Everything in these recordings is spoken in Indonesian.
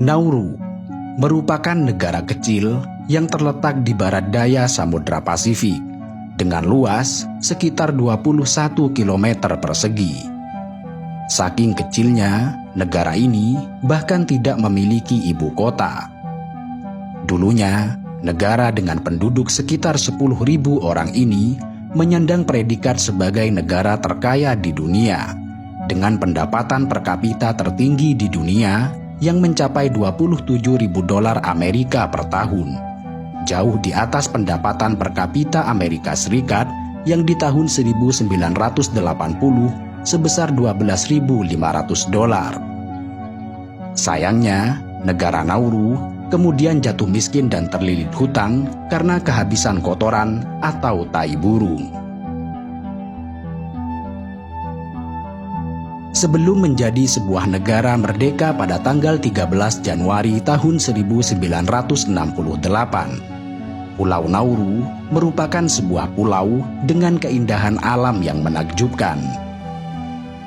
Nauru merupakan negara kecil yang terletak di barat daya Samudra Pasifik dengan luas sekitar 21 km persegi. Saking kecilnya, negara ini bahkan tidak memiliki ibu kota. Dulunya, negara dengan penduduk sekitar 10.000 orang ini menyandang predikat sebagai negara terkaya di dunia dengan pendapatan per kapita tertinggi di dunia yang mencapai $27.000 Amerika per tahun, jauh di atas pendapatan per kapita Amerika Serikat yang di tahun 1980 sebesar $12.500. Sayangnya, negara Nauru kemudian jatuh miskin dan terlilit hutang karena kehabisan kotoran atau tai burung. Sebelum menjadi sebuah negara merdeka pada tanggal 13 Januari tahun 1968, Pulau Nauru merupakan sebuah pulau dengan keindahan alam yang menakjubkan.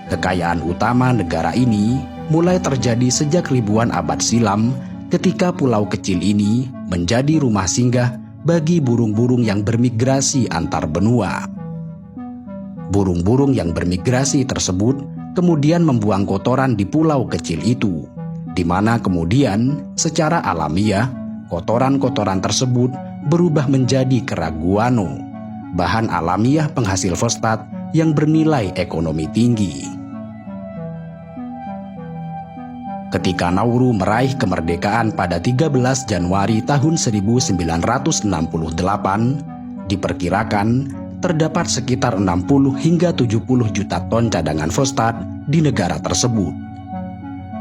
Kekayaan utama negara ini mulai terjadi sejak ribuan abad silam ketika pulau kecil ini menjadi rumah singgah bagi burung-burung yang bermigrasi antar benua. Burung-burung yang bermigrasi tersebut kemudian membuang kotoran di pulau kecil itu, di mana kemudian secara alamiah kotoran-kotoran tersebut berubah menjadi kera guano, bahan alamiah penghasil fosfat yang bernilai ekonomi tinggi. Ketika Nauru meraih kemerdekaan pada 13 Januari tahun 1968, diperkirakan terdapat sekitar 60 hingga 70 juta ton cadangan fosfat di negara tersebut.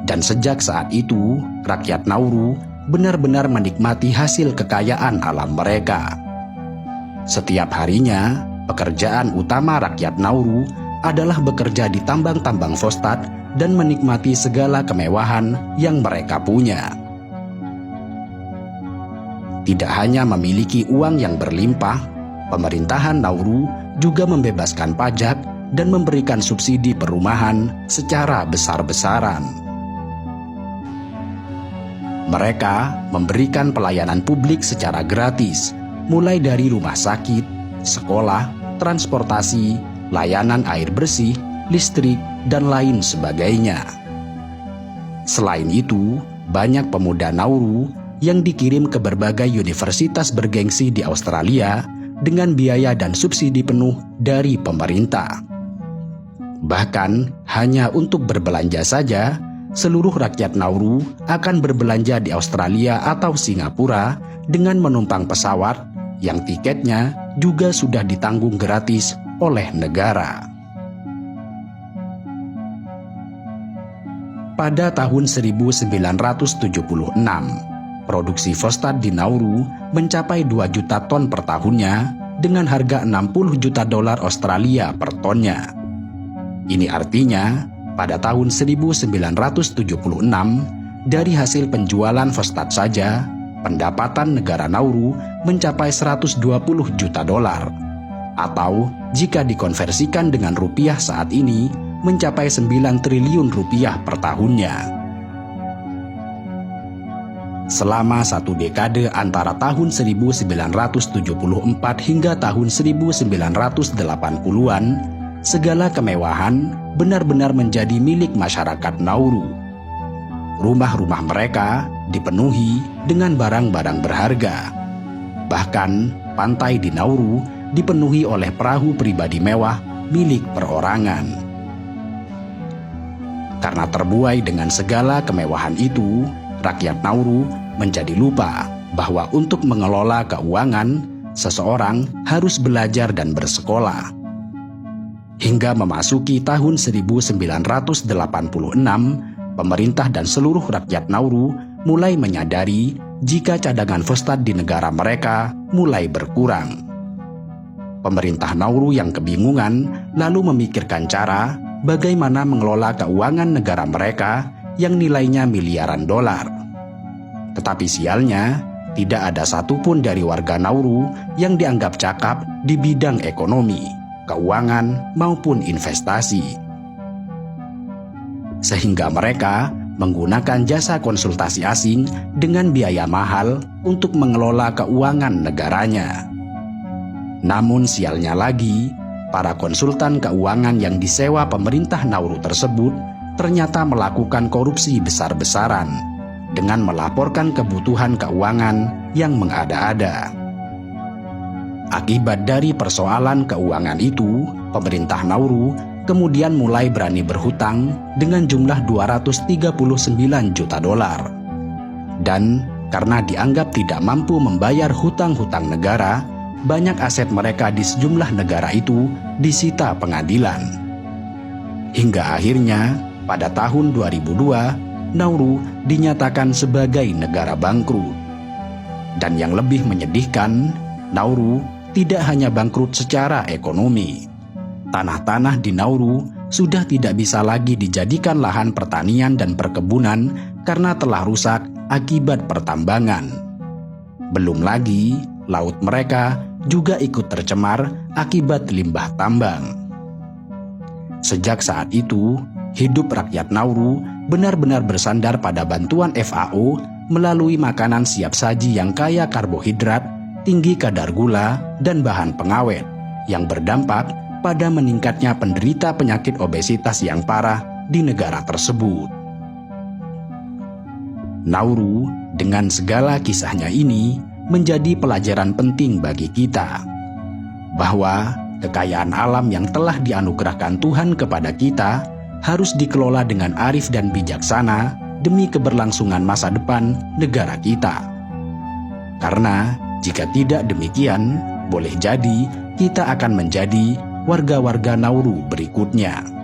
Dan sejak saat itu, rakyat Nauru benar-benar menikmati hasil kekayaan alam mereka. Setiap harinya, pekerjaan utama rakyat Nauru adalah bekerja di tambang-tambang fosfat dan menikmati segala kemewahan yang mereka punya. Tidak hanya memiliki uang yang berlimpah, pemerintahan Nauru juga membebaskan pajak dan memberikan subsidi perumahan secara besar-besaran. Mereka memberikan pelayanan publik secara gratis, mulai dari rumah sakit, sekolah, transportasi, layanan air bersih, listrik, dan lain sebagainya. Selain itu, banyak pemuda Nauru yang dikirim ke berbagai universitas bergengsi di Australia dengan biaya dan subsidi penuh dari pemerintah. Bahkan, hanya untuk berbelanja saja, seluruh rakyat Nauru akan berbelanja di Australia atau Singapura dengan menumpang pesawat yang tiketnya juga sudah ditanggung gratis oleh negara. Pada tahun 1976, produksi fosfat di Nauru mencapai 2 juta ton per tahunnya dengan harga $60 juta Australia per tonnya. Ini artinya, pada tahun 1976, dari hasil penjualan fosfat saja, pendapatan negara Nauru mencapai $120 juta, atau jika dikonversikan dengan rupiah saat ini, mencapai 9 triliun rupiah per tahunnya. Selama satu dekade antara tahun 1974 hingga tahun 1980-an, segala kemewahan benar-benar menjadi milik masyarakat Nauru. Rumah-rumah mereka dipenuhi dengan barang-barang berharga. Bahkan, pantai di Nauru dipenuhi oleh perahu pribadi mewah milik perorangan. Karena terbuai dengan segala kemewahan itu, rakyat Nauru menjadi lupa bahwa untuk mengelola keuangan, seseorang harus belajar dan bersekolah. Hingga memasuki tahun 1986, pemerintah dan seluruh rakyat Nauru mulai menyadari jika cadangan fosfat di negara mereka mulai berkurang. Pemerintah Nauru yang kebingungan lalu memikirkan cara bagaimana mengelola keuangan negara mereka yang nilainya miliaran dolar. Tetapi sialnya, tidak ada satupun dari warga Nauru yang dianggap cakap di bidang ekonomi, keuangan, maupun investasi. Sehingga mereka menggunakan jasa konsultasi asing dengan biaya mahal untuk mengelola keuangan negaranya. Namun sialnya lagi, para konsultan keuangan yang disewa pemerintah Nauru tersebut ternyata melakukan korupsi besar-besaran dengan melaporkan kebutuhan keuangan yang mengada-ada. Akibat dari persoalan keuangan itu, pemerintah Nauru kemudian mulai berani berhutang dengan jumlah 239 juta dolar. Dan karena dianggap tidak mampu membayar hutang-hutang negara, banyak aset mereka di sejumlah negara itu disita pengadilan. Hingga akhirnya, pada tahun 2002, Nauru dinyatakan sebagai negara bangkrut. Dan yang lebih menyedihkan, Nauru tidak hanya bangkrut secara ekonomi. Tanah-tanah di Nauru sudah tidak bisa lagi dijadikan lahan pertanian dan perkebunan karena telah rusak akibat pertambangan. Belum lagi, laut mereka juga ikut tercemar akibat limbah tambang. Sejak saat itu, hidup rakyat Nauru benar-benar bersandar pada bantuan FAO melalui makanan siap saji yang kaya karbohidrat, tinggi kadar gula, dan bahan pengawet, yang berdampak pada meningkatnya penderita penyakit obesitas yang parah di negara tersebut. Nauru dengan segala kisahnya ini menjadi pelajaran penting bagi kita, bahwa kekayaan alam yang telah dianugerahkan Tuhan kepada kita harus dikelola dengan arif dan bijaksana demi keberlangsungan masa depan negara kita. Karena jika tidak demikian, boleh jadi kita akan menjadi warga-warga Nauru berikutnya.